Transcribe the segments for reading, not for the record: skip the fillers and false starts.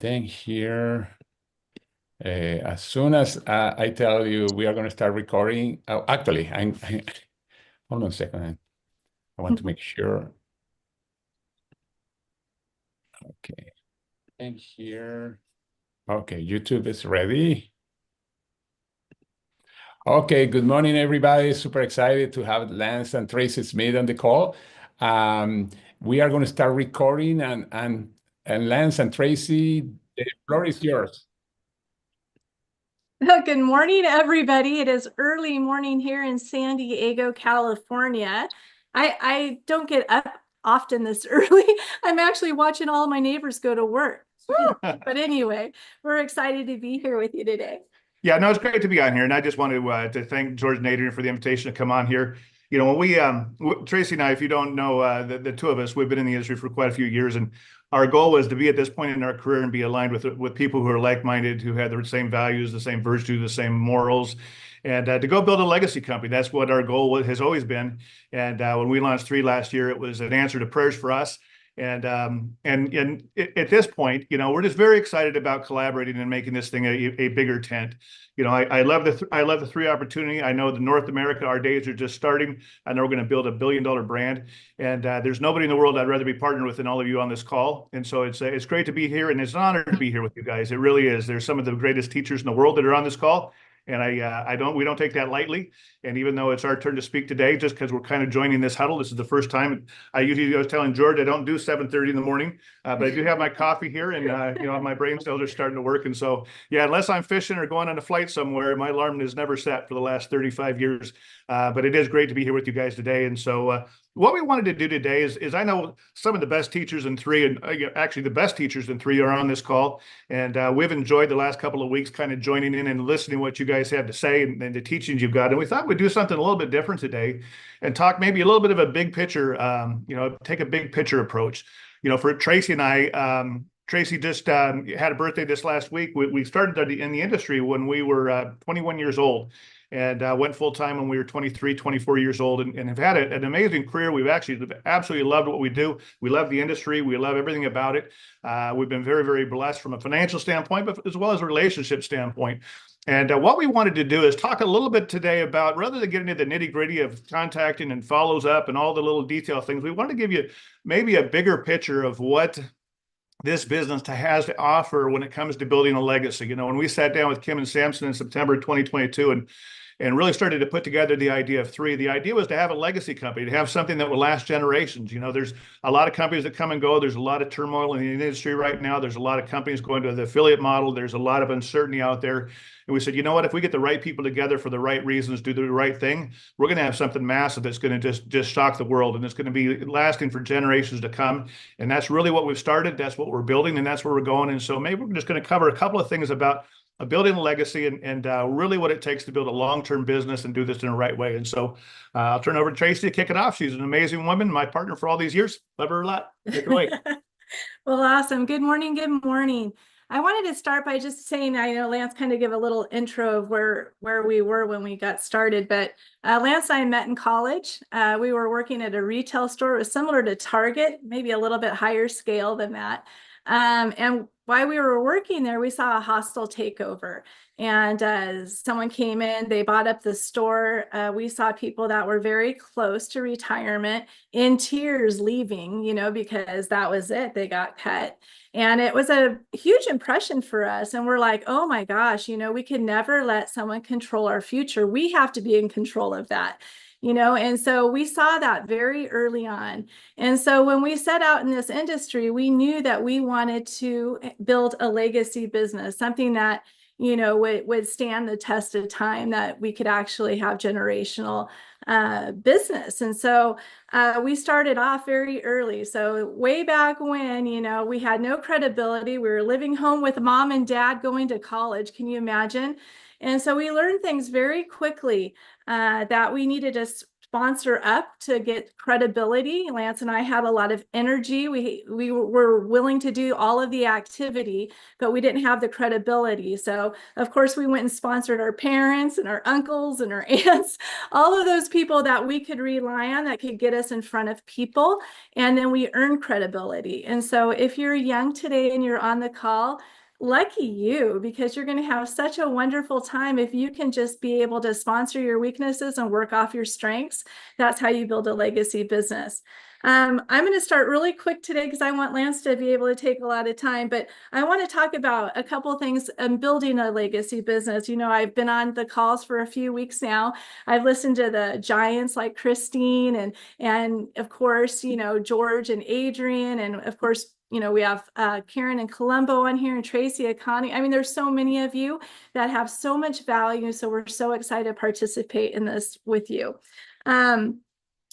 thing here. As soon as I tell you we are going to start recording, actually, hold on a second. I want to make sure. Okay, and here. Okay, YouTube is ready. Okay, good morning, everybody. Super excited to have Lance and Tracey Smith on the call. We are going to start recording, and Lance and Tracey, the floor is yours. Good morning, everybody. It is early morning here in San Diego, California. I don't get up often this early. I'm actually watching all my neighbors go to work. But anyway, we're excited to be here with you today. Yeah, no, it's great to be on here, and I just wanted to thank George and Adrian for the invitation to come on here. You know, when Tracey and I, if you don't know, the two of us, we've been in the industry for quite a few years, and our goal was to be at this point in our career and be aligned with people who are like-minded, who had the same values, the same virtue, the same morals, and to go build a legacy company. That's what our goal has always been. And when we launched 3 last year, it was an answer to prayers for us. And at this point, you know, we're just very excited about collaborating and making this thing a bigger tent. You know, I love the 3 opportunity. I know the North America, our days are just starting. I know we're going to build a billion-dollar brand, and there's nobody in the world I'd rather be partnered with than all of you on this call. And so it's great to be here, and it's an honor to be here with you guys. It really is. There's some of the greatest teachers in the world that are on this call. And we don't take that lightly. And even though it's our turn to speak today, just because we're kind of joining this huddle, this is the first time. I was telling George, I don't do 7:30 in the morning, but I do have my coffee here, and you know, my brain cells are starting to work. And so, yeah, unless I'm fishing or going on a flight somewhere, my alarm is never set for the last 35 years. But it is great to be here with you guys today. And so, what we wanted to do today is I know some of the best teachers in 3, and actually the best teachers in 3 are on this call. And we've enjoyed the last couple of weeks kind of joining in and listening to what you guys have to say and the teachings you've got. And we thought we'd do something a little bit different today and talk maybe a little bit of a big picture, you know, take a big picture approach. You know, for Tracey and I, Tracey just had a birthday this last week. We started in the industry when we were 21 years old. And went full time when we were 23, 24 years old, and have had an amazing career. We've actually absolutely loved what we do. We love the industry. We love everything about it. We've been very, very blessed from a financial standpoint, but as well as a relationship standpoint. And what we wanted to do is talk a little bit today about, rather than getting into the nitty gritty of contacting and follows up and all the little detail things, we wanted to give you maybe a bigger picture of what this business has to offer when it comes to building a legacy. You know, when we sat down with Kim and Samson in September 2022 and really started to put together the idea of 3. The idea was to have a legacy company, to have something that will last generations. You know, there's a lot of companies that come and go. There's a lot of turmoil in the industry right now. There's a lot of companies going to the affiliate model. There's a lot of uncertainty out there. And we said, you know what, if we get the right people together for the right reasons, do the right thing, we're going to have something massive that's going to just shock the world. And it's going to be lasting for generations to come. And that's really what we've started. That's what we're building. And that's where we're going. And so maybe we're just going to cover a couple of things about building a legacy and really what it takes to build a long-term business and do this in the right way. And so I'll turn over to Tracey to kick it off. She's an amazing woman, my partner for all these years. Love her a lot. Take it away. Well, awesome. Good morning. Good morning. I wanted to start by just saying, I know Lance kind of give a little intro of where we were when we got started, but Lance and I met in college. We were working at a retail store. It was similar to Target, maybe a little bit higher scale than that. And while we were working there, we saw a hostile takeover, and someone came in, they bought up the store. We saw people that were very close to retirement in tears leaving, you know, because that was it. They got cut. And it was a huge impression for us. And we're like, oh my gosh, you know, we can never let someone control our future. We have to be in control of that. You know, and so we saw that very early on. And so when we set out in this industry, we knew that we wanted to build a legacy business, something that, you know, would stand the test of time, that we could actually have generational business. And so we started off very early. So way back when, you know, we had no credibility. We were living home with mom and dad going to college. Can you imagine? And so we learned things very quickly that we needed to sponsor up to get credibility. Lance and I had a lot of energy. We were willing to do all of the activity, but we didn't have the credibility. So of course we went and sponsored our parents and our uncles and our aunts, all of those people that we could rely on that could get us in front of people. And then we earned credibility. And so if you're young today and you're on the call, lucky you, because you're going to have such a wonderful time if you can just be able to sponsor your weaknesses and work off your strengths. That's how you build a legacy business. I'm going to start really quick today because I want Lance to be able to take a lot of time, but I want to talk about a couple of things in building a legacy business. You know, I've been on the calls for a few weeks now. I've listened to the giants like Christine and of course, you know, George and Adrian, and of course, you know, we have Karen and Colombo on here and Tracy Connie. I mean, there's so many of you that have so much value. So we're so excited to participate in this with you.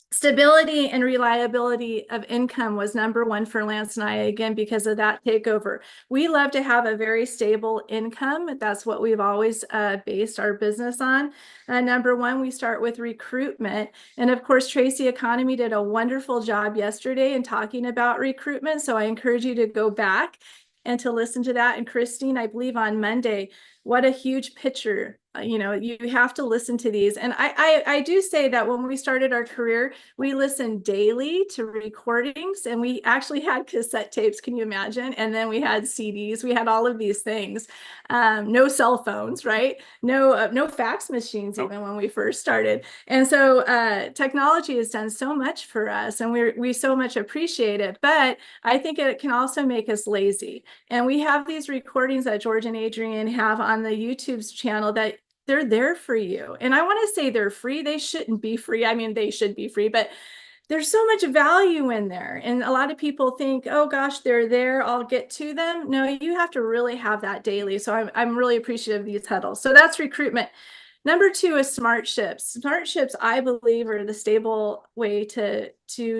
Stability and reliability of income was number one for Lance and I, again, because of that takeover. We love to have a very stable income. That's what we've always based our business on. Number one, we start with recruitment. And of course, Tracy Economy did a wonderful job yesterday in talking about recruitment. So I encourage you to go back and to listen to that. And Christine, I believe on Monday, what a huge picture. You know, you have to listen to these. And I do say that when we started our career, we listened daily to recordings, and we actually had cassette tapes. Can you imagine? And then we had CDs. We had all of these things. No cell phones, right? No fax machines, even when we first started. And so technology has done so much for us, and we so much appreciate it. But I think it can also make us lazy. And we have these recordings that George and Adrian have on the YouTube's channel that they're there for you. And I want to say they're free. They shouldn't be free. I mean, they should be free, but there's so much value in there. And a lot of people think, oh gosh, they're there, I'll get to them. No, you have to really have that daily. So I'm really appreciative of these huddles. So that's recruitment. Number two is smart ships. Smart ships, I believe, are the stable way to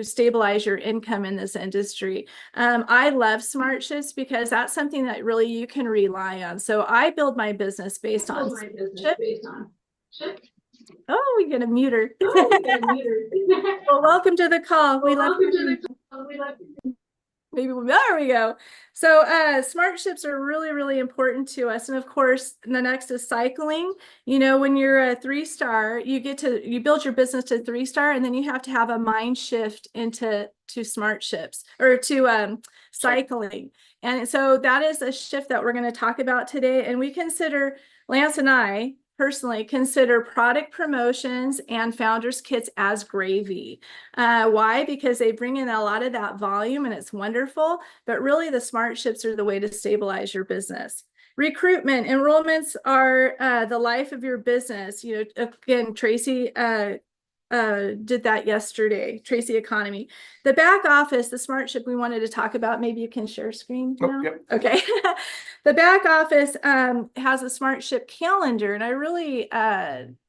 stabilize your income in this industry. I love smart ships because that's something that really you can rely on. So I build my business based on ship. Oh, we get a muter. Well, welcome to the call. We love Maybe there we go. So smart ships are really, really important to us. And of course, the next is cycling. You know, when you're a 3-star, you build your business to 3-star, and then you have to have a mind shift into smart ships or to cycling. And so that is a shift that we're going to talk about today. And we consider, Lance and I personally consider product promotions and founders kits as gravy. Why? Because they bring in a lot of that volume and it's wonderful, but really the smart ships are the way to stabilize your business. Recruitment, enrollments are the life of your business. You know, again, Tracy did that yesterday, Tracey Economy. The back office, the smart ship we wanted to talk about, maybe you can share screen now? Yep. Okay. The back office has a smart ship calendar, and I really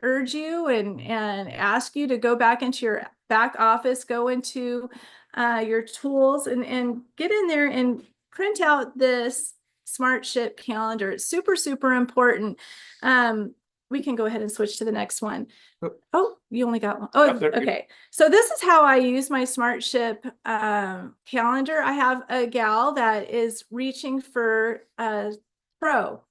urge you and ask you to go back into your back office, go into your tools and get in there and print out this smart ship calendar. It's super, super important. We can go ahead and switch to the next one. Oh, you only got one. Oh, okay. So this is how I use my smart ship calendar. I have a gal that is reaching for a pro.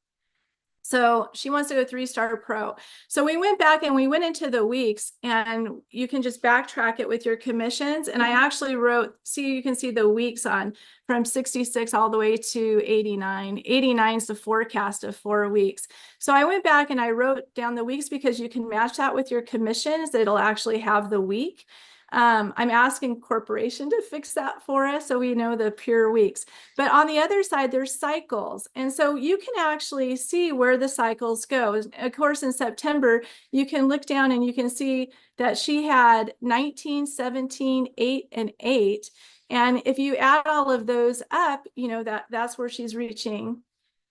So she wants to go 3-star pro. So we went back and we went into the weeks, and you can just backtrack it with your commissions. And I actually wrote, you can see the weeks on from 66 all the way to 89. 89 is the forecast of 4 weeks. So I went back and I wrote down the weeks because you can match that with your commissions. It'll actually have the week. I'm asking corporation to fix that for us so we know the pure weeks. But on the other side, there's cycles. And so you can actually see where the cycles go. Of course, in September, you can look down and you can see that she had 19, 17, 8, and 8. And if you add all of those up, you know, that's where she's reaching,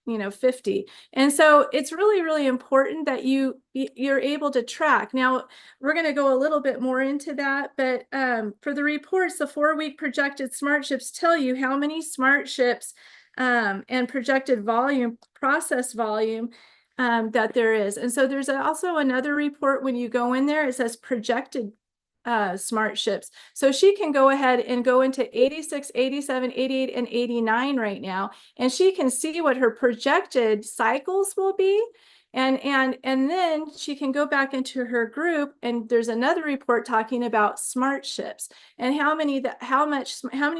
you know, 50. And so it's really, really important that you're able to track. Now, we're going to go a little bit more into that, but for the reports, the 4-week projected smart ships tell you how many smart ships and projected volume, process volume that there is. And so there's also another report when you go in there, it says projected smart ships. So she can go ahead and go into 86, 87, 88, and 89 right now, and she can see what her projected cycles will be. And then she can go back into her group, and there's another report talking about smart ships and how many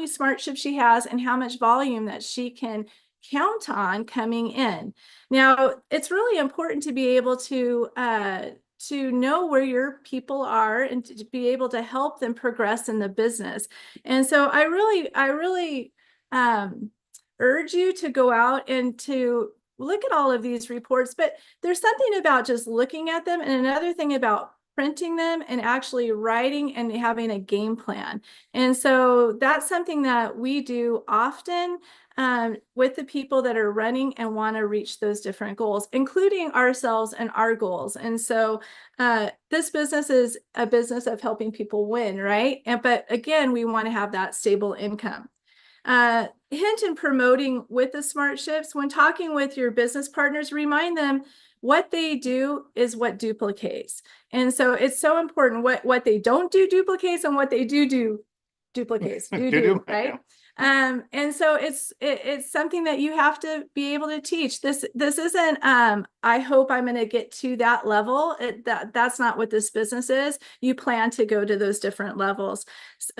smart ships she has and how much volume that she can count on coming in. Now, it's really important to be able to know where your people are and to be able to help them progress in the business. And so I really urge you to go out and to look at all of these reports, but there's something about just looking at them and another thing about printing them and actually writing and having a game plan. And so that's something that we do often with the people that are running and want to reach those different goals, including ourselves and our goals. And so this business is a business of helping people win, right? But again, we want to have that stable income. Hint in promoting with the smart ships, when talking with your business partners, remind them what they do is what duplicates. And so it's so important what they don't do duplicates and what they do duplicates. Right? And so it's something that you have to be able to teach. This isn't I hope I'm going to get to that level. That's not what this business is. You plan to go to those different levels.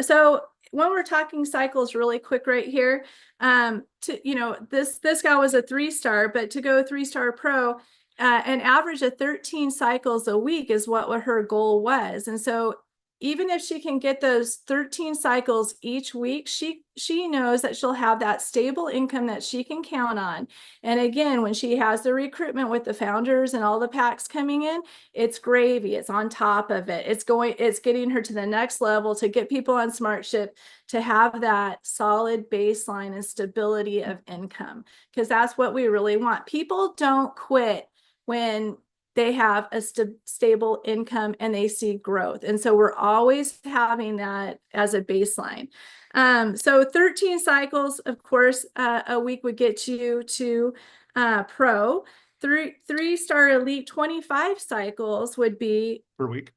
So when we're talking cycles really quick right here, this guy was a 3-star, but to go 3-star pro, an average of 13 cycles a week is what her goal was. And so even if she can get those 13 cycles each week, she knows that she'll have that stable income that she can count on. And again, when she has the recruitment with the founders and all the packs coming in, it's gravy. It's on top of it. It's getting her to the next level to get people on SmartShip to have that solid baseline and stability of income, because that's what we really want. People don't quit when they have a stable income and they see growth. And so we're always having that as a baseline. So 13 cycles, of course, a week would get you to pro. 3-star elite, 25 cycles would be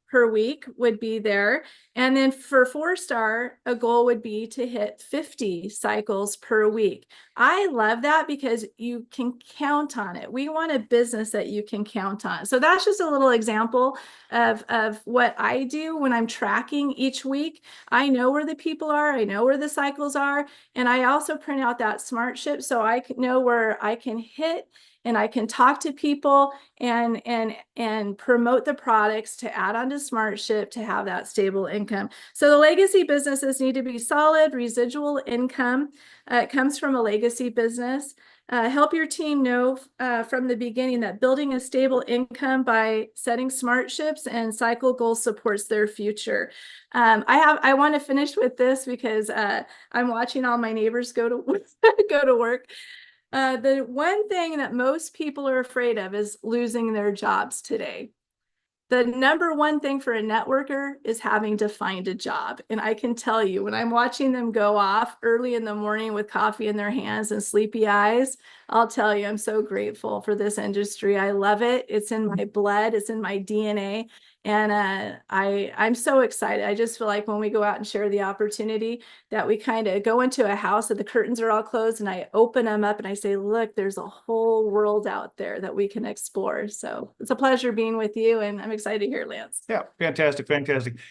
per week would be there. And then for 4-star, a goal would be to hit 50 cycles per week. I love that because you can count on it. We want a business that you can count on. So that's just a little example of what I do when I'm tracking each week. I know where the people are. I know where the cycles are. And I also print out that SmartShip so I can know where I can hit and I can talk to people and promote the products to add on to SmartShip to have that stable income. So the legacy businesses need to be solid, residual income. It comes from a legacy business. Help your team know from the beginning that building a stable income by setting SmartShips and cycle goals supports their future. I want to finish with this because I'm watching all my neighbors go to go to work. The one thing that most people are afraid of is losing their jobs today. The number one thing for a networker is having to find a job. And I can tell you, when I'm watching them go off early in the morning with coffee in their hands and sleepy eyes, I'll tell you, I'm so grateful for this industry. I love it. It's in my blood. It's in my DNA. And I'm so excited. I just feel like when we go out and share the opportunity that we kind of go into a house and the curtains are all closed and I open them up and I say, look, there's a whole world out there that we can explore. So it's a pleasure being with you and I'm excited to hear Lance. Yeah, fantastic.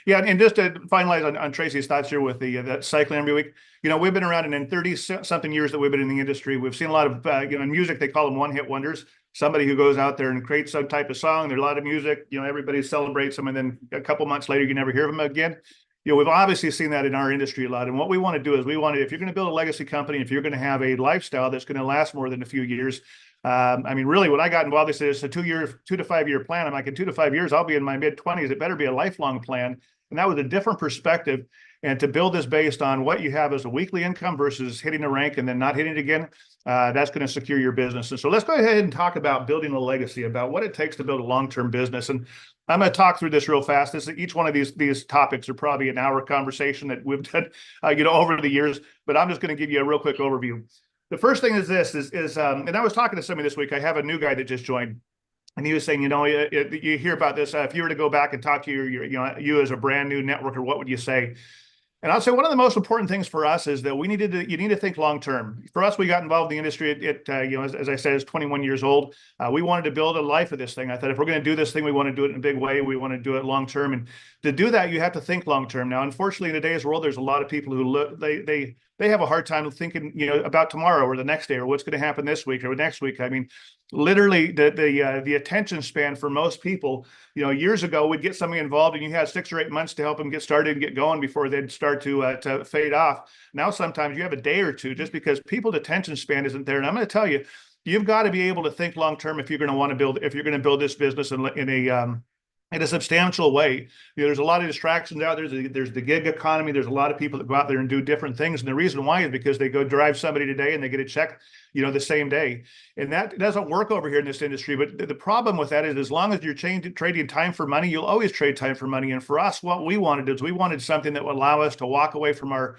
Yeah, and just to finalize on Tracey's thoughts here with that cycling every week, we've been around and in 30-something years that we've been in the industry, we've seen a lot of, in music, they call them one-hit wonders. Somebody who goes out there and creates some type of song. There's a lot of music, everybody celebrates them. And then a couple months later, you never hear them again. We've obviously seen that in our industry a lot. And what we want to do is if you're going to build a legacy company, if you're going to have a lifestyle that's going to last more than a few years, really when I got involved, they said it's a 2 to 5 year plan. I'm like, in 2 to 5 years, I'll be in my mid-20s. It better be a lifelong plan. And that was a different perspective. And to build this based on what you have as a weekly income versus hitting a rank and then not hitting it again, that's going to secure your business. And so let's go ahead and talk about building a legacy, about what it takes to build a long-term business. And I'm going to talk through this real fast. Each one of these topics are probably an hour conversation that we've done, over the years. But I'm just going to give you a real quick overview. The first thing is this, and I was talking to somebody this week. I have a new guy that just joined. And he was saying, you hear about this. If you were to go back and talk to you as a brand new networker, what would you say? And I'll say one of the most important things for us is that you need to think long term. For us, we got involved in the industry as I said, as 21 years old. We wanted to build a life of this thing. I thought if we're going to do this thing, we want to do it in a big way. We want to do it long term, and to do that, you have to think long term. Now, unfortunately, in today's world, there's a lot of people who they have a hard time thinking, about tomorrow or the next day or what's going to happen this week or next week. I mean, literally, the attention span for most people, years ago, we'd get somebody involved and you had 6 or 8 months to help them get started and get going before they'd start to fade off. Now, sometimes you have a day or two just because people's attention span isn't there. And I'm going to tell you, you've got to be able to think long term if you're going to build this business in a substantial way. There's a lot of distractions out there. There's the gig economy. There's a lot of people that go out there and do different things. And the reason why is because they go drive somebody today and they get a check, the same day. And that doesn't work over here in this industry. But the problem with that is as long as you're trading time for money, you'll always trade time for money. And for us, what we wanted is we wanted something that would allow us to walk away from our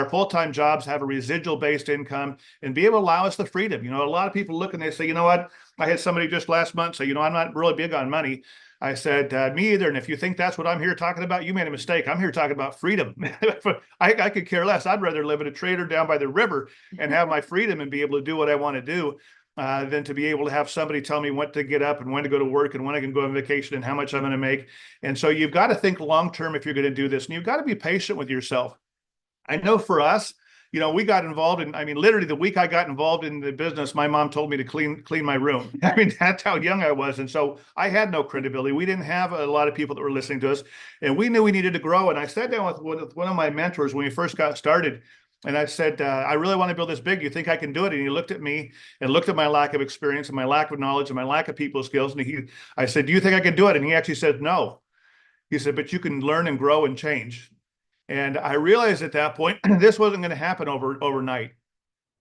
full-time jobs, have a residual-based income, and be able to allow us the freedom. A lot of people look and they say, you know what? I had somebody just last month say, I'm not really big on money. I said, me either. And if you think that's what I'm here talking about, you made a mistake. I'm here talking about freedom. I could care less. I'd rather live in a trailer down by the river and have my freedom and be able to do what I want to do than to be able to have somebody tell me when to get up and when to go to work and when I can go on vacation and how much I'm going to make. And so you've got to think long term if you're going to do this. And you've got to be patient with yourself. I know for us, we got involved in, literally the week I got involved in the business, my mom told me to clean my room. That's how young I was. And so I had no credibility. We didn't have a lot of people that were listening to us, and we knew we needed to grow. And I sat down with one of my mentors when we first got started. And I said, I really want to build this big. You think I can do it? And he looked at me and looked at my lack of experience and my lack of knowledge and my lack of people skills. And I said, do you think I can do it? And he actually said, no. He said, but you can learn and grow and change. And I realized at that point, this wasn't going to happen overnight.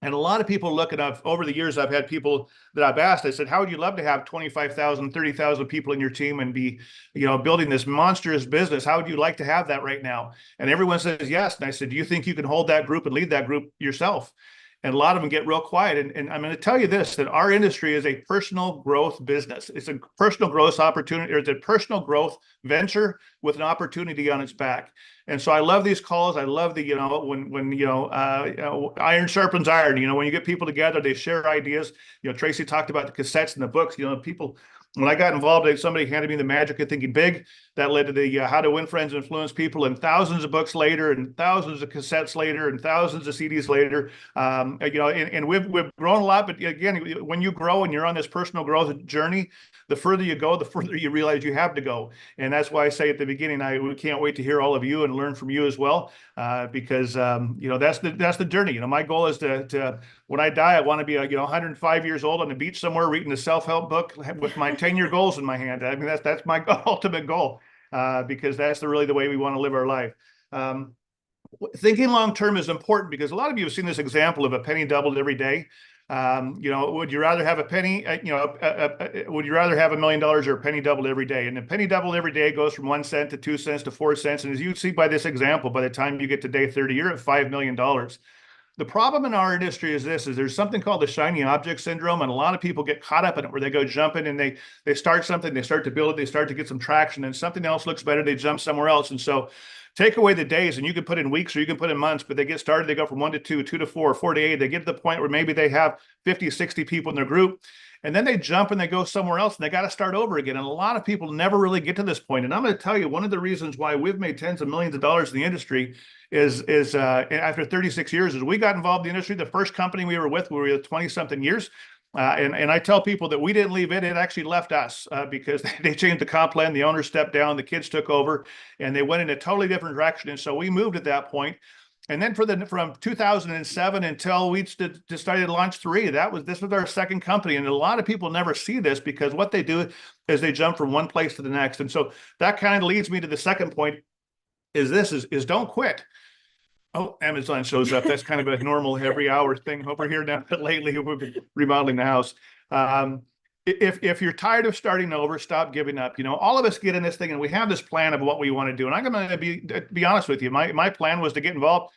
And a lot of people looking up over the years, I've had people that I've asked, I said, how would you love to have 25,000, 30,000 people in your team and be, building this monstrous business? How would you like to have that right now? And everyone says yes. And I said, do you think you can hold that group and lead that group yourself? And a lot of them get real quiet. And I'm going to tell you this, that our industry is a personal growth business. It's a personal growth opportunity, or it's a personal growth venture with an opportunity on its back. And so I love these calls. I love the, iron sharpens iron. When you get people together, they share ideas. Tracey talked about the cassettes and the books. People, when I got involved, somebody handed me The Magic of Thinking Big. That led to the How to Win Friends and Influence People, and thousands of books later, and thousands of cassettes later, and thousands of CDs later. And we've grown a lot. But again, when you grow and you're on this personal growth journey, the further you go, the further you realize you have to go. And that's why I say at the beginning, we can't wait to hear all of you and learn from you as well, because that's the journey. My goal is to when I die, I want to be 105 years old on the beach somewhere reading a self-help book with my 10-year goals in my hand. That's my ultimate goal, because that's really the way we want to live our life. Thinking long term is important because a lot of you have seen this example of a penny doubled every day. Would you rather have a penny, would you rather have $1 million or a penny doubled every day? And a penny doubled every day goes from 1 cent to 2 cents to 4 cents. And as you see by this example, by the time you get to day 30, you're at $5 million. The problem in our industry is there's something called the shiny object syndrome. And a lot of people get caught up in it where they go jumping and they start something, they start to build it, they start to get some traction, and something else looks better, they jump somewhere else. And so take away the days, and you can put in weeks or you can put in months, but they get started, they go from 1 to 2, 2 to 4, 4 to 8. They get to the point where maybe they have 50, 60 people in their group, and then they jump and they go somewhere else and they got to start over again. And a lot of people never really get to this point. And I'm going to tell you, one of the reasons why we've made tens of millions of dollars in the industry is after 36 years, is we got involved in the industry. The first company we were with 20-something years. And I tell people that we didn't leave it actually left us, because they changed the comp plan, the owner stepped down, the kids took over, and they went in a totally different direction. And so we moved at that point. And then from 2007 until we decided to launch 3, this was our second company. And a lot of people never see this because what they do is they jump from one place to the next. And so that kind of leads me to the second point is don't quit. Oh, Amazon shows up. That's kind of a normal every hour thing over here now. But lately, we've been remodeling the house. If you're tired of starting over, stop giving up. All of us get in this thing and we have this plan of what we want to do. And I'm going to be honest with you. My plan was to get involved.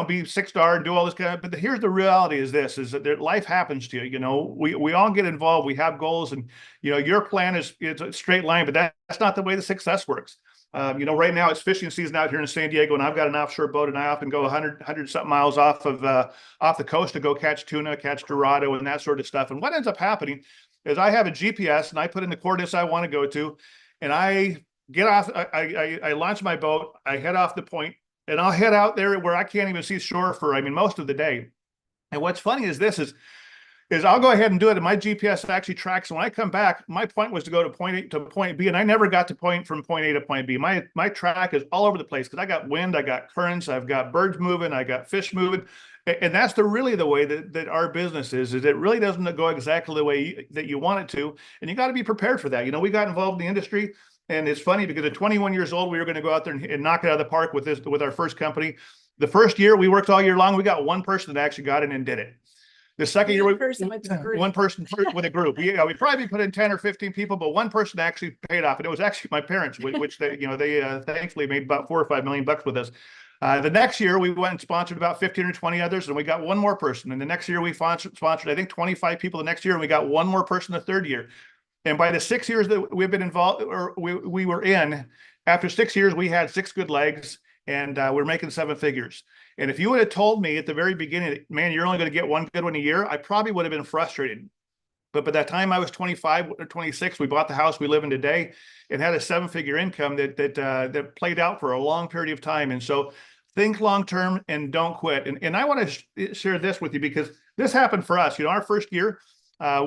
be six-star and do all this kind of, but here's the reality is this, is that life happens to you. We all get involved. We have goals, and, your plan is a straight line, but that's not the way the success works. Right now it's fishing season out here in San Diego, and I've got an offshore boat, and I often go 100 something miles off the coast to go catch tuna, catch dorado, and that sort of stuff. And what ends up happening is I have a GPS, and I put in the coordinates I want to go to, and I get off, I launch my boat, I head off the point, and I'll head out there where I can't even see shore for, most of the day. And what's funny is this is I'll go ahead and do it, and my GPS actually tracks. When I come back, my point was to go to point A to point B, and I never got to from point A to point B. My track is all over the place because I got wind, I got currents, I've got birds moving, I got fish moving. And that's really the way that our business is it really doesn't go exactly the way that you want it to. And you got to be prepared for that. We got involved in the industry, and it's funny because at 21 years old, we were going to go out there and knock it out of the park with our first company. The first year, we worked all year long. We got one person that actually got in and did it. The second year, One person with a group. We probably put in 10 or 15 people, but one person actually paid off. And it was actually my parents, which they thankfully made about $4 or $5 million with us. The next year, we went and sponsored about 15 or 20 others, and we got one more person. And the next year, we sponsored, I think, 25 people the next year, and we got one more person the third year. And by the 6 years that we've been involved, or we were in, after 6 years, we had 6 good legs, and we're making 7 figures. And if you would have told me at the very beginning, man, you're only going to get one good one a year, I probably would have been frustrated. But by that time I was 25 or 26, we bought the house we live in today and had a 7-figure income that played out for a long period of time. And so think long-term and don't quit. And I want to share this with you because this happened for us. Our first year,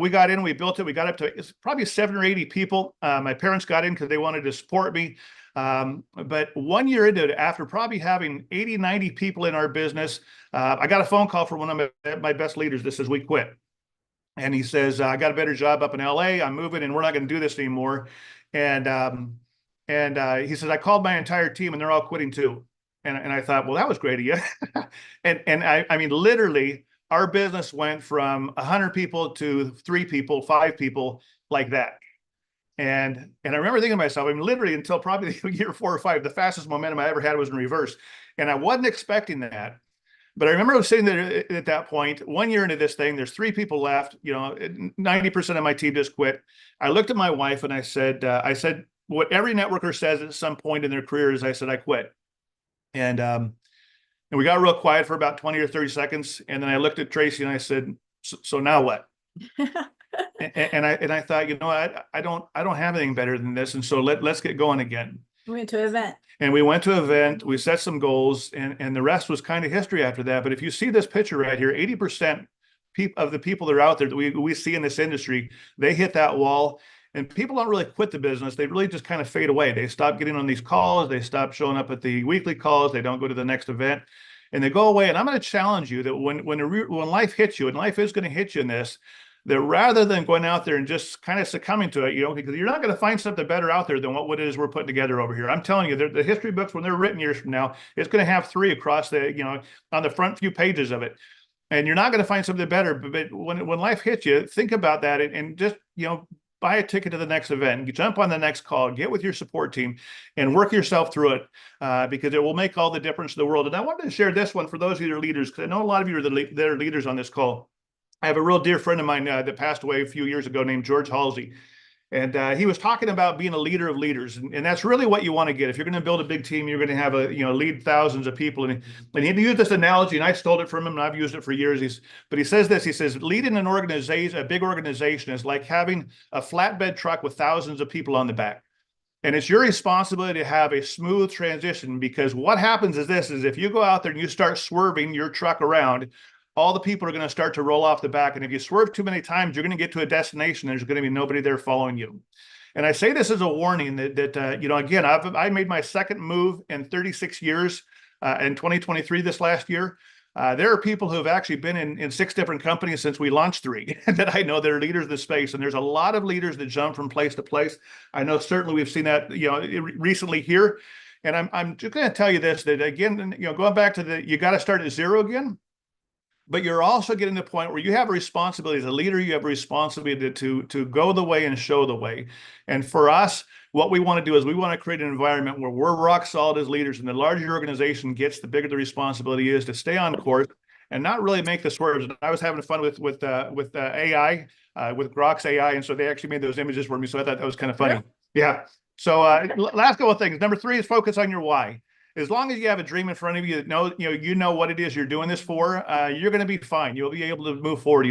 we got in, we built it, we got up to probably 70 or 80 people. My parents got in because they wanted to support me. But 1 year into it, after probably having 80, 90 people in our business, I got a phone call from one of my best leaders that says, we quit. And he says, I got a better job up in LA. I'm moving and we're not going to do this anymore. And he says, I called my entire team and they're all quitting too. And I thought, well, that was great of you. and I mean, literally our business went from 100 people to 3 people, 5 people like that. And I remember thinking to myself, literally until probably year 4 or 5, the fastest momentum I ever had was in reverse. And I wasn't expecting that. But I remember I was sitting there at that point, 1 year into this thing, there's 3 people left, 90% of my team just quit. I looked at my wife and I said, what every networker says at some point in their career is, I said, I quit. And we got real quiet for about 20 or 30 seconds. And then I looked at Tracey and I said, so now what? and I thought, I don't have anything better than this. And so let's get going again. We went to an event. And we went to an event, we set some goals, and the rest was kind of history after that. But if you see this picture right here, 80% of the people that are out there that we see in this industry, they hit that wall. And people don't really quit the business. They really just kind of fade away. They stop getting on these calls. They stop showing up at the weekly calls. They don't go to the next event. And they go away. And I'm going to challenge you that when life hits you, and life is going to hit you in this, that rather than going out there and just kind of succumbing to it, because you're not going to find something better out there than what it is we're putting together over here. I'm telling you, the history books, when they're written years from now, it's going to have 3 across on the front few pages of it. And you're not going to find something better. But when life hits you, think about that and just, buy a ticket to the next event, jump on the next call, get with your support team and work yourself through it because it will make all the difference in the world. And I wanted to share this one for those of you that are leaders, because I know a lot of you are leaders on this call. I have a real dear friend of mine that passed away a few years ago named George Halsey. And he was talking about being a leader of leaders. And that's really what you want to get. If you're going to build a big team, you're going to have lead thousands of people. And he used this analogy, and I stole it from him, and I've used it for years. But he says this, he says, leading an organization, a big organization, is like having a flatbed truck with thousands of people on the back. And it's your responsibility to have a smooth transition, because what happens is if you go out there and you start swerving your truck around, all the people are going to start to roll off the back. And if you swerve too many times, you're going to get to a destination. There's going to be nobody there following you. And I say this as a warning that again, I made my second move in 36 years in 2023 this last year. There are people who have actually been in 6 different companies since we launched 3 that I know that are leaders in this space. And there's a lot of leaders that jump from place to place. I know certainly we've seen that, recently here. And I'm just going to tell you this, that again, going back to you got to start at 0 again. but you're also getting to the point where you have a responsibility as a leader. You have a responsibility to go the way and show the way. And for us, what we want to do is we want to create an environment where we're rock solid as leaders, and the larger your organization gets, the bigger the responsibility is to stay on course and not really make the swerves. And I was having fun with AI, with Grok's AI, and so they actually made those images for me. So I thought that was kind of funny. Yeah. So last couple of things. Number 3 is focus on your why. As long as you have a dream in front of you that you know what it is you're doing this for, you're going to be fine. You'll be able to move forward.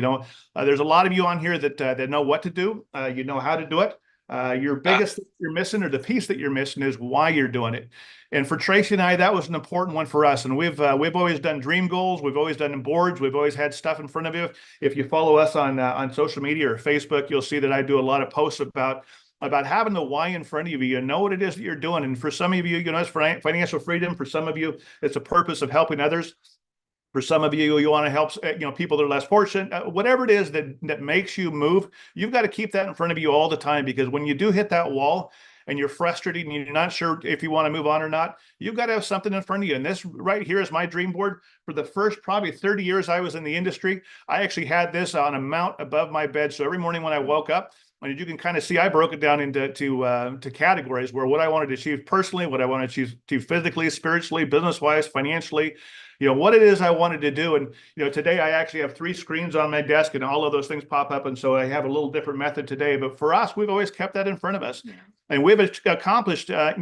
There's a lot of you on here that know what to do. You know how to do it. Your biggest thing you're missing, or the piece that you're missing, is why you're doing it. And for Tracey and I, that was an important one for us. And we've always done dream goals. We've always done boards. We've always had stuff in front of you. If you follow us on social media or Facebook, you'll see that I do a lot of posts about having the why in front of you. You know what it is that you're doing. And for some of you, it's financial freedom. For some of you, it's a purpose of helping others. For some of you, you want to help people that are less fortunate. Whatever it is that makes you move, you've got to keep that in front of you all the time, because when you do hit that wall and you're frustrated and you're not sure if you want to move on or not, you've got to have something in front of you. And this right here is my dream board. For the first probably 30 years I was in the industry, I actually had this on a mount above my bed. So every morning when I woke up, and you can kind of see, I broke it down into to categories where what I wanted to achieve personally, what I wanted to achieve physically, spiritually, business-wise, financially, what it is I wanted to do. And, today I actually have 3 screens on my desk and all of those things pop up. And so I have a little different method today. But for us, we've always kept that in front of us. Yeah. And we've accomplished, a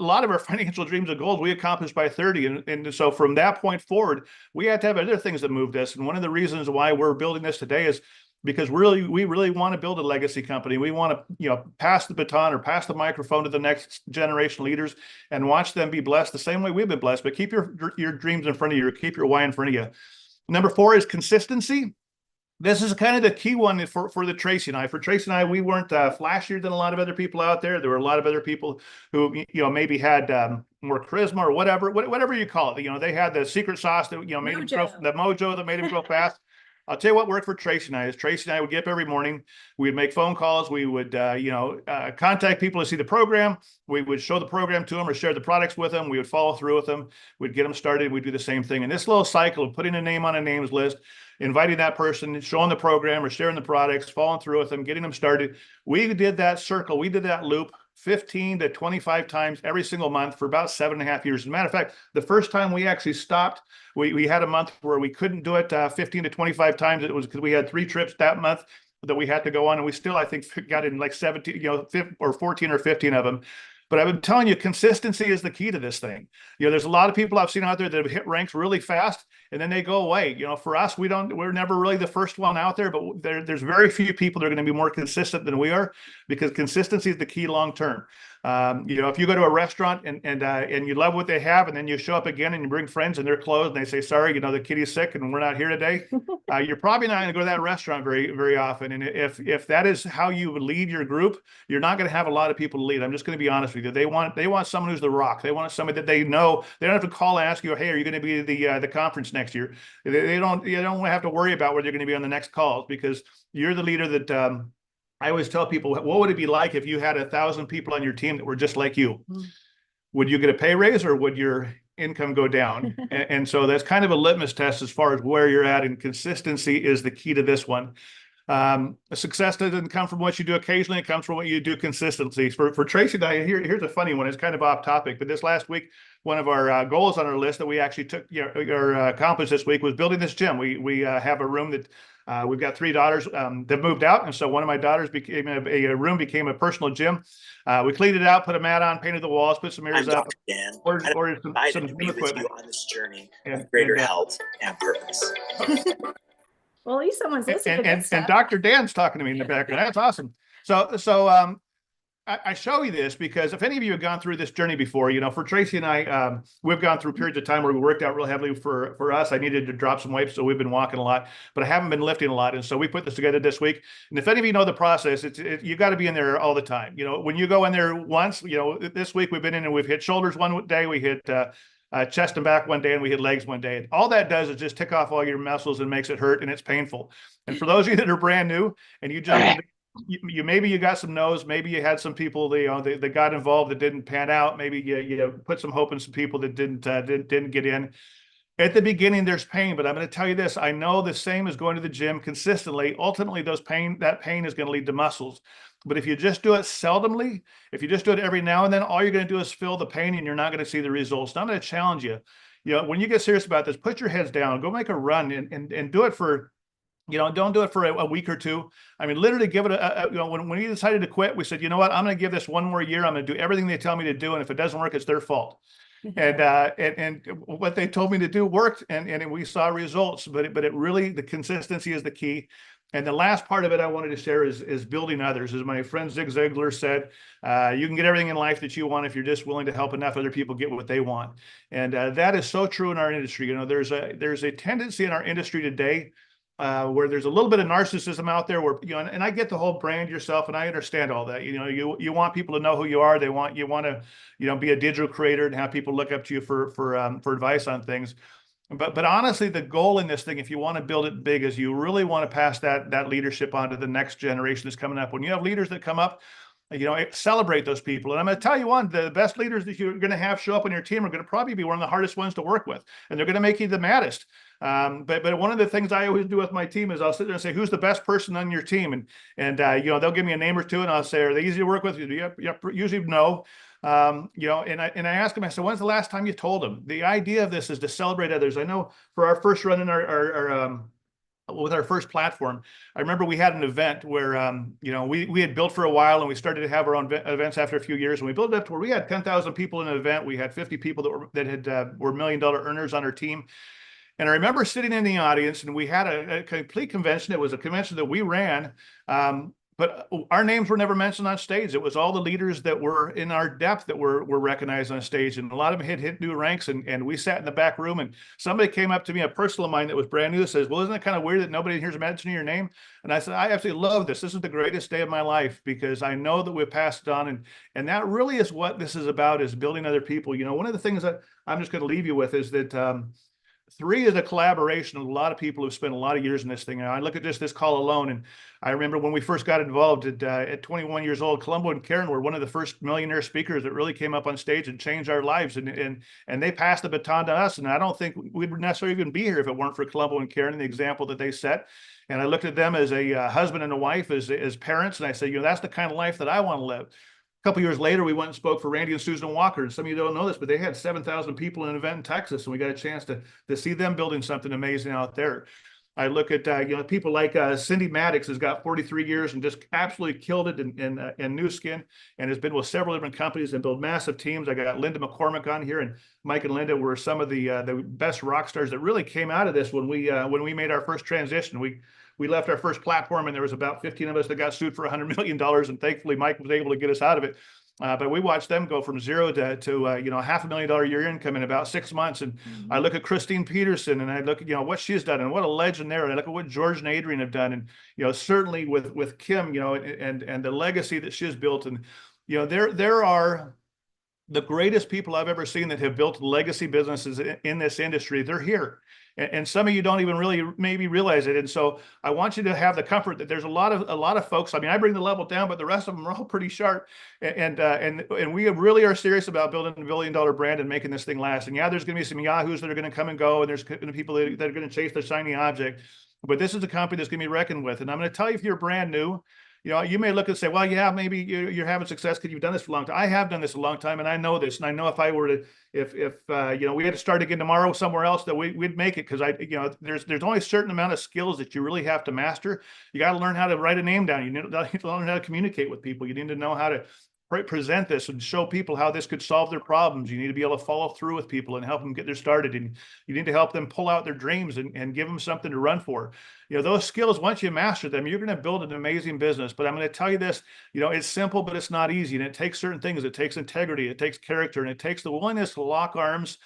lot of our financial dreams and goals we accomplished by 30. And so from that point forward, we had to have other things that moved us. And one of the reasons why we're building this today is because we really want to build a legacy company. We want to, pass the baton or pass the microphone to the next generation leaders and watch them be blessed the same way we've been blessed. But keep your dreams in front of you, or keep your why in front of you. Number 4 is consistency. This is kind of the key one for the Tracey and I. For Tracey and I, we weren't flashier than a lot of other people out there. There were a lot of other people who, maybe had more charisma or whatever you call it. They had the secret sauce that, made them grow, the mojo that made them grow fast. I'll tell you what worked for Tracey and I is Tracey and I would get up every morning. We'd make phone calls. We would, contact people to see the program. We would show the program to them or share the products with them. We would follow through with them. We'd get them started. We'd do the same thing. And this little cycle of putting a name on a names list, inviting that person, showing the program or sharing the products, following through with them, getting them started. We did that circle. We did that loop 15 to 25 times every single month for about 7.5 years. As a matter of fact, the first time we actually stopped, we had a month where we couldn't do it 15 to 25 times. It was because we had 3 trips that month that we had to go on, and we still, I think, got in like 17, 14 or 15 of them. But I've been telling you, consistency is the key to this thing. There's a lot of people I've seen out there that have hit ranks really fast and then they go away. For us, we're never really the first one out there, but there's very few people that are going to be more consistent than we are, because consistency is the key long term. If you go to a restaurant and you love what they have, and then you show up again and you bring friends and they're closed and they say, sorry, the kitty's sick and we're not here today, you're probably not going to go to that restaurant very, very often. And if that is how you lead your group, you're not going to have a lot of people to lead. I'm just going to be honest with you. They want someone who's the rock. They want somebody that they know. They don't have to call and ask you, hey, are you going to be at the conference next year? They don't have to worry about whether you're going to be on the next calls, because you're the leader that I always tell people, what would it be like if you had 1,000 people on your team that were just like you? Would you get a pay raise, or would your income go down? and so that's kind of a litmus test as far as where you're at, and consistency is the key to this one. Success doesn't come from what you do occasionally. It comes from what you do consistently. For Tracey and I, here's a funny one. It's kind of off topic, but this last week, one of our goals on our list that we actually took or accomplished this week was building this gym. We have a room that we've got 3 daughters that moved out, and so one of my daughters became a room became a personal gym. We cleaned it out, put a mat on, painted the walls, put some mirrors up, ordered some gym equipment on this journey of greater health and purpose. Well, at least someone's listening. And Dr. Dan's talking to me in the background. That's awesome. So I show you this because if any of you have gone through this journey before, for Tracey and I, we've gone through periods of time where we worked out real heavily. For us, I needed to drop some weight, so we've been walking a lot, but I haven't been lifting a lot. And so we put this together this week. And if any of you know the process, you got to be in there all the time. When you go in there once, this week we've been in and we've hit shoulders one day, we hit chest and back one day, and we hit legs one day. And all that does is just tick off all your muscles and makes it hurt, and it's painful. And for those of you that are brand new and you jump into maybe you got some no's, maybe you had some people that got involved that didn't pan out, maybe you put some hope in some people that didn't get in. At the beginning, there's pain, but I'm going to tell you this. I know the same as going to the gym consistently. Ultimately, that pain is going to lead to muscles. But if you just do it seldomly, if you just do it every now and then, all you're going to do is feel the pain and you're not going to see the results. So I'm going to challenge you. When you get serious about this, put your heads down, go make a run and do it for, don't do it for a week or two. I mean, literally give it when we decided to quit, we said, you know what, I'm going to give this one more year. I'm going to do everything they tell me to do. And if it doesn't work, it's their fault. And what they told me to do worked, and we saw results, but it really, the consistency is the key. And the last part of it I wanted to share is building others. As my friend Zig Ziglar said, you can get everything in life that you want if you're just willing to help enough other people get what they want. And that is so true in our industry. There's a tendency in our industry today where there's a little bit of narcissism out there where, and I get the whole brand yourself, and I understand all that. You want people to know who you are. You want to, be a digital creator and have people look up to you for advice on things. But honestly, the goal in this thing, if you want to build it big, is you really want to pass that leadership on to the next generation that's coming up. When you have leaders that come up, celebrate those people. And I'm going to tell you the best leaders that you're going to have show up on your team are going to probably be one of the hardest ones to work with. And they're going to make you the maddest. But one of the things I always do with my team is I'll sit there and say, who's the best person on your team? And they'll give me a name or two, and I'll say, are they easy to work with? Yep, usually no. And I ask them, I said, when's the last time you told them? The idea of this is to celebrate others. I know for our first run in with our first platform, I remember we had an event where, we had built for a while, and we started to have our own events after a few years. And we built it up to where we had 10,000 people in an event. We had 50 people that were $1 million earners on our team. And I remember sitting in the audience, and we had a complete convention. It was a convention that we ran, but our names were never mentioned on stage. It was all the leaders that were in our depth that were recognized on stage. And a lot of them had hit new ranks, and we sat in the back room, and somebody came up to me, a personal of mine that was brand new, says, well, isn't it kind of weird that nobody here's mentioning your name? And I said, I absolutely love this. This is the greatest day of my life, because I know that we've passed it on. And that really is what this is about, is building other people. One of the things that I'm just going to leave you with is that 3 is a collaboration of a lot of people who've spent a lot of years in this thing. I look at this call alone, and I remember when we first got involved at 21 years old, Columbo and Karen were one of the first millionaire speakers that really came up on stage and changed our lives. And they passed the baton to us. And I don't think we'd necessarily even be here if it weren't for Columbo and Karen and the example that they set. And I looked at them as a husband and a wife, as parents, and I said, that's the kind of life that I want to live. A couple years later, we went and spoke for Randy and Susan Walker. And some of you don't know this, but they had 7,000 people in an event in Texas, and we got a chance to see them building something amazing out there. I look at people like Cindy Maddox has got 43 years and just absolutely killed it in New Skin, and has been with several different companies and built massive teams. I got Linda McCormick on here, and Mike and Linda were some of the best rock stars that really came out of this when we made our first transition. We left our first platform, and there was about 15 of us that got sued for $100 million. And thankfully, Mike was able to get us out of it. But we watched them go from zero to $500,000 a year income in about 6 months. And I look at Christine Peterson, and I look at, what she's done, and what a legend there. And I look at what George and Adrian have done. And, certainly with Kim, and the legacy that she's built. And, there are the greatest people I've ever seen that have built legacy businesses in this industry. They're here. And some of you don't even really maybe realize it. And so I want you to have the comfort that there's a lot of folks. I mean, I bring the level down, but the rest of them are all pretty sharp. And we really are serious about building a $1 billion brand and making this thing last. And yeah, there's going to be some yahoos that are going to come and go, and there's going to be people that are going to chase their shiny object. But this is a company that's going to be reckoned with. And I'm going to tell you, if you're brand new, you may look and say, well, yeah, maybe you're having success because you've done this for a long time. I have done this a long time, and I know this. And I know if I were to, if we had to start again tomorrow somewhere else, that we'd make it, because there's only a certain amount of skills that you really have to master. You got to learn how to write a name down. You need to learn how to communicate with people. You need to know how to present this and show people how this could solve their problems. You need to be able to follow through with people and help them get their started. And you need to help them pull out their dreams and give them something to run for. Those skills, once you master them, you're going to build an amazing business. But I'm going to tell you this, it's simple, but it's not easy. And it takes certain things. It takes integrity, it takes character, and it takes the willingness to lock arms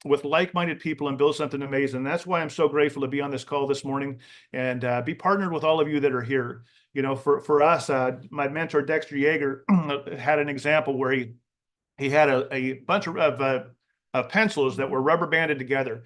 with like-minded people and build something amazing. And that's why I'm so grateful to be on this call this morning and be partnered with all of you that are here. For us, my mentor, Dexter Yeager, had an example where he had a bunch of pencils that were rubber banded together.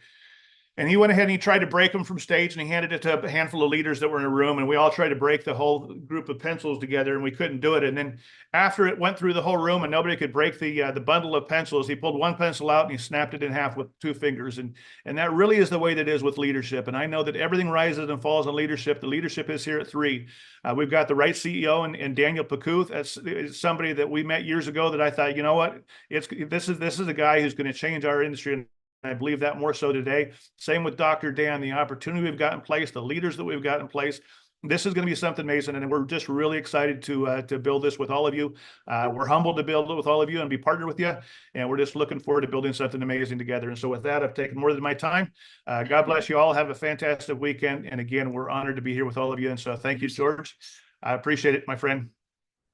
And he went ahead and he tried to break them from stage, and he handed it to a handful of leaders that were in a room, and we all tried to break the whole group of pencils together, and we couldn't do it. And then after it went through the whole room and nobody could break the bundle of pencils, he pulled one pencil out and he snapped it in half with 2 fingers. And that really is the way that is with leadership. And I know that everything rises and falls on leadership. The leadership is here at 3. We've got the right CEO and Daniel Pakuth. That's somebody that we met years ago that I thought, you know what, this is a guy who's going to change our industry. And I believe that more so today. Same with Dr. Dan, the opportunity we've got in place, the leaders that we've got in place. This is going to be something amazing, and we're just really excited to build this with all of you. We're humbled to build it with all of you and be partnered with you, and we're just looking forward to building something amazing together. And so with that, I've taken more than my time. God bless you all. Have a fantastic weekend. And again, we're honored to be here with all of you. And so thank you, George. I appreciate it, my friend.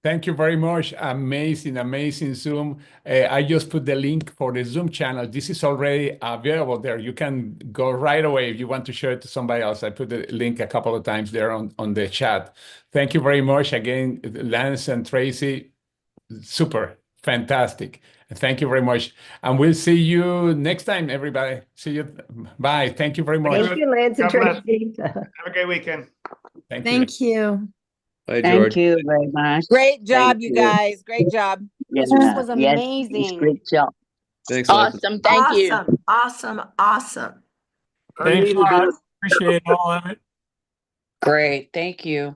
Thank you very much. Amazing, amazing Zoom. I just put the link for the Zoom channel. This is already available there. You can go right away if you want to share it to somebody else. I put the link a couple of times there on the chat. Thank you very much again, Lance and Tracey. Super, fantastic. Thank you very much. And we'll see you next time, everybody. See you. Bye. Thank you very much. Thank you, Lance and Tracey. Have a great weekend. Thank you. Bye, Thank George. you very much. Great job, Thank you you. guys. Great job. Yes, This was yes, amazing. great job. Thanks, Lance. Awesome. Thank you. Awesome. Thank you, guys. Appreciate all of it. Great, thank you.